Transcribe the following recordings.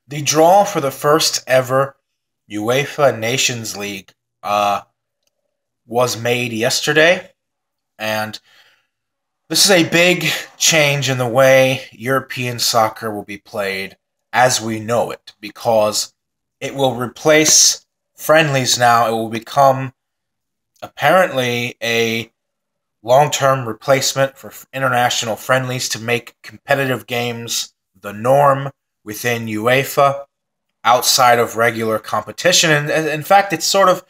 The draw for the first ever UEFA Nations League was made yesterday, and this is a big change in the way European soccer will be played as we know it, because it will replace friendlies now. It will become apparently a long-term replacement for international friendlies to make competitive games the norm within UEFA outside of regular competition. And in fact, it's sort of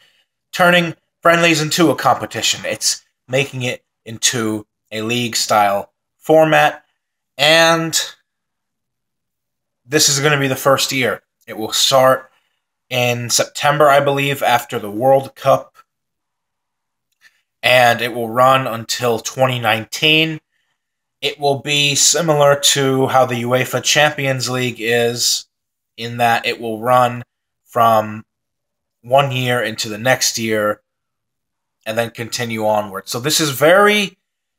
turning friendlies into a competition. It's making it into a league style format. And this is going to be the first year. It will start in September, I believe, after the World Cup. And it will run until 2019. It will be similar to how the UEFA Champions League is, in that it will run from one year into the next year and then continue onward. So this is very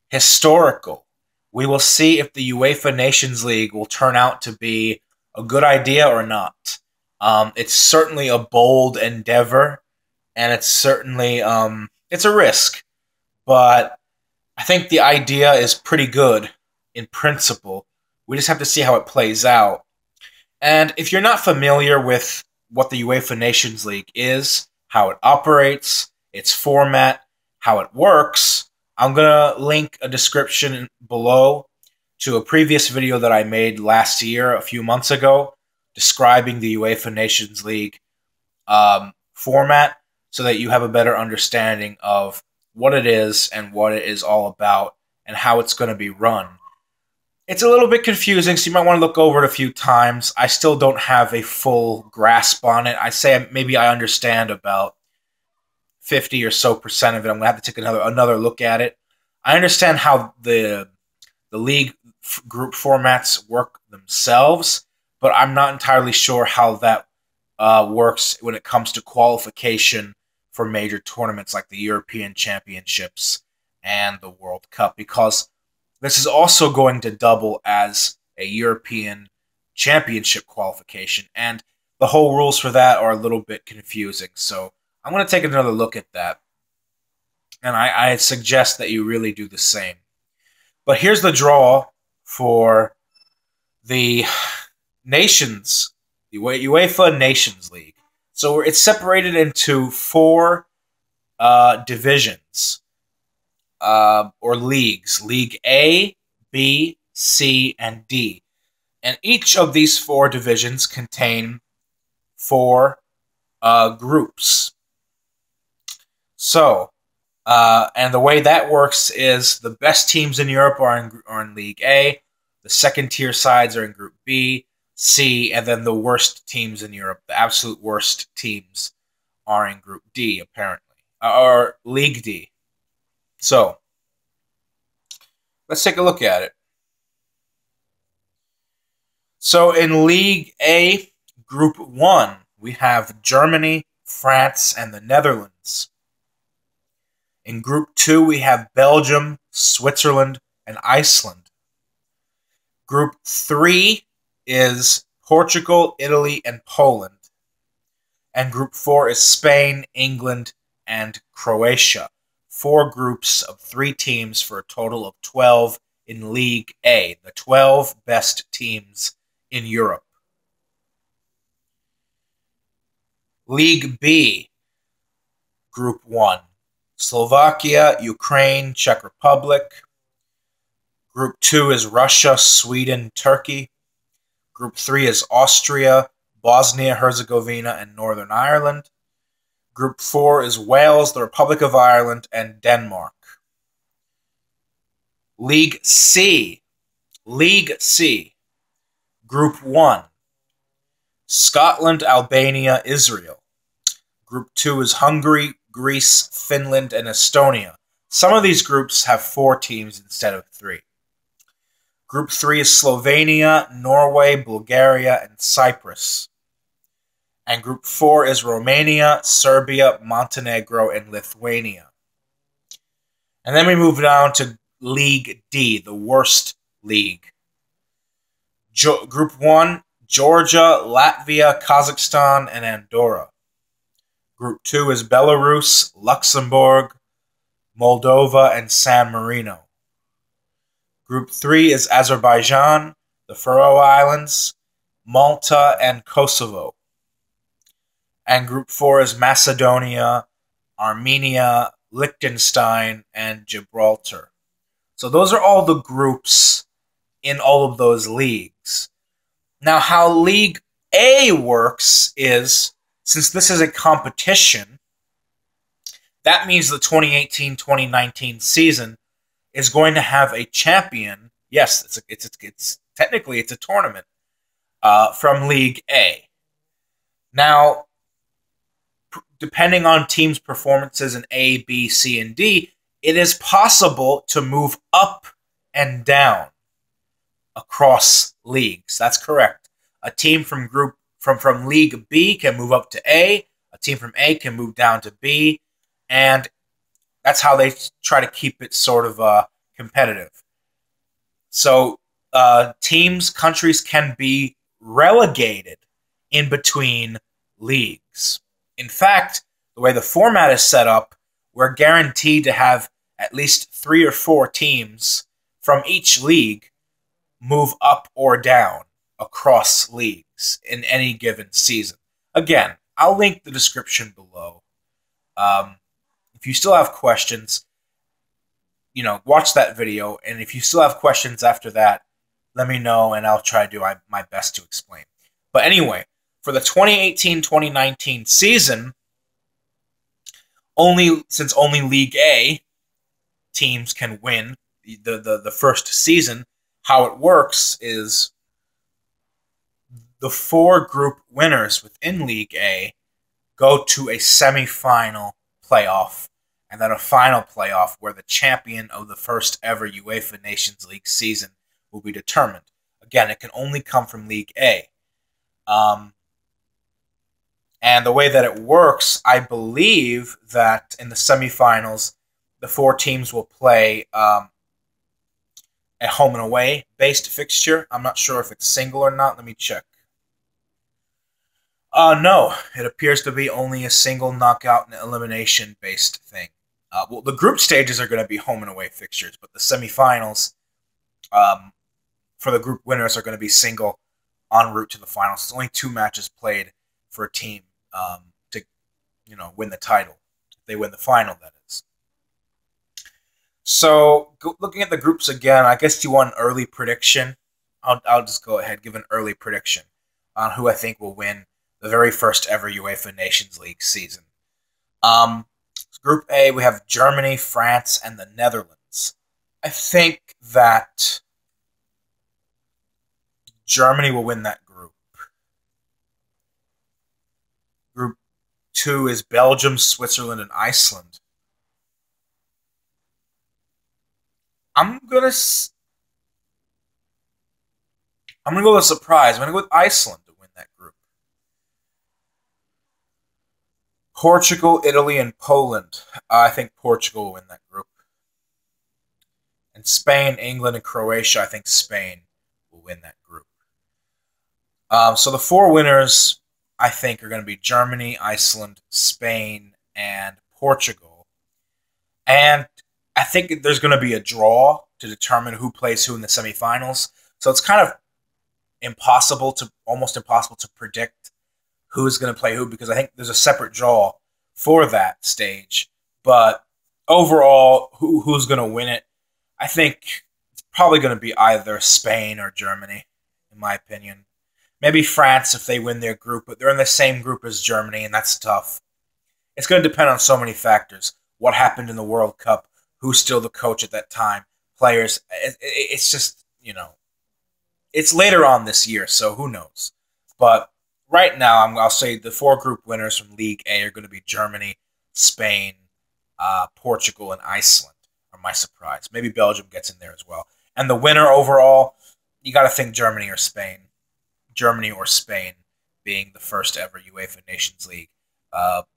historical. We will see if the UEFA Nations League will turn out to be a good idea or not. It's certainly a bold endeavor, and it's certainly it's a risk, but I think the idea is pretty good in principle. We just have to see how it plays out. And if you're not familiar with what the UEFA Nations League is, how it operates, its format, how it works, I'm going to link a description below to a previous video that I made last year, a few months ago, describing the UEFA Nations League format so that you have a better understanding of what it is and what it is all about and how it's going to be run. It's a little bit confusing, so you might want to look over it a few times. I still don't have a full grasp on it. I say maybe I understand about 50 or so percent of it. I'm going to have to take another look at it. I understand how the league group formats work themselves, but I'm not entirely sure how that works when it comes to qualification for major tournaments like the European Championships and the World Cup, because this is also going to double as a European Championship qualification, and the whole rules for that are a little bit confusing. So I'm going to take another look at that, and I suggest that you really do the same. But here's the draw for the Nations, the UEFA Nations League. So it's separated into four divisions or leagues: League A, B, C, and D. And each of these four divisions contain four groups. So, and the way that works is the best teams in Europe are in League A, the second tier sides are in Group B, C, and then the worst teams in Europe, the absolute worst teams, are in Group D, apparently, or League D. So, let's take a look at it. So, in League A, Group 1, we have Germany, France, and the Netherlands. In Group 2, we have Belgium, Switzerland, and Iceland. Group 3 is Portugal, Italy, and Poland. And Group 4 is Spain, England, and Croatia. 4 groups of 3 teams for a total of 12 in League A, the 12 best teams in Europe. League B, Group 1, Slovakia, Ukraine, Czech Republic. Group 2 is Russia, Sweden, Turkey. Group 3 is Austria, Bosnia-Herzegovina, and Northern Ireland. Group 4 is Wales, the Republic of Ireland, and Denmark. League C. Group 1, Scotland, Albania, Israel. Group 2 is Hungary, Greece, Finland, and Estonia. Some of these groups have 4 teams instead of 3. Group 3 is Slovenia, Norway, Bulgaria, and Cyprus. And Group 4 is Romania, Serbia, Montenegro, and Lithuania. And then we move down to League D, the worst league. Group 1, Georgia, Latvia, Kazakhstan, and Andorra. Group 2 is Belarus, Luxembourg, Moldova, and San Marino. Group 3 is Azerbaijan, the Faroe Islands, Malta, and Kosovo. And Group 4 is Macedonia, Armenia, Liechtenstein, and Gibraltar. So those are all the groups in all of those leagues. Now, how League A works is, since this is a competition, that means the 2018-2019 season is going to have a champion. Yes, it's technically it's a tournament from League A. Now, depending on teams' performances in A, B, C, and D, it is possible to move up and down across leagues. That's correct. A team from League B can move up to A. A team from A can move down to B, and that's how they try to keep it sort of competitive. So countries can be relegated in between leagues. In fact, the way the format is set up, we're guaranteed to have at least 3 or 4 teams from each league move up or down across leagues in any given season. Again, I'll link the description below. If you still have questions, watch that video. And if you still have questions after that, let me know and I'll try to do my best to explain. But anyway, for the 2018-2019 season, since only League A teams can win the first season, how it works is the 4 group winners within League A go to a semifinal playoff and then a final playoff where the champion of the first ever UEFA Nations League season will be determined. Again, it can only come from League A. And the way that it works, I believe that in the semifinals, the 4 teams will play a home and away based fixture. I'm not sure if it's single or not. Let me check. No, it appears to be only a single knockout and elimination based thing. Well, the group stages are going to be home and away fixtures, but the semifinals for the group winners are going to be single en route to the finals. It's only 2 matches played for a team to win the title. If they win the final, that is. So, looking at the groups again, I guess you want an early prediction. I'll just go ahead and give an early prediction on who I think will win the very first ever UEFA Nations League season. Group A, we have Germany, France, and the Netherlands. I think that Germany will win that group. Group 2 is Belgium, Switzerland, and Iceland. I'm gonna go with a surprise. I'm gonna go with Iceland to win that group. Portugal, Italy, and Poland. I think Portugal will win that group. And Spain, England, and Croatia. I think Spain will win that group. So the 4 winners, I think, are going to be Germany, Iceland, Spain, and Portugal. And I think there's going to be a draw to determine who plays who in the semifinals. So it's kind of almost impossible to predict who's going to play who, because I think there's a separate draw for that stage. But overall, who's going to win it? I think it's probably going to be either Spain or Germany, in my opinion. Maybe France if they win their group, but they're in the same group as Germany, and that's tough. It's going to depend on so many factors. What happened in the World Cup? Who's still the coach at that time? Players. It's just, it's later on this year, so who knows? But right now, I'll say the 4 group winners from League A are going to be Germany, Spain, Portugal, and Iceland, are my surprise. Maybe Belgium gets in there as well. And the winner overall, you got to think Germany or Spain. Germany or Spain being the first ever UEFA Nations League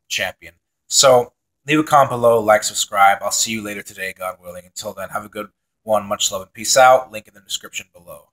champion. So leave a comment below, like, subscribe. I'll see you later today, God willing. Until then, have a good one. Much love and peace out. Link in the description below.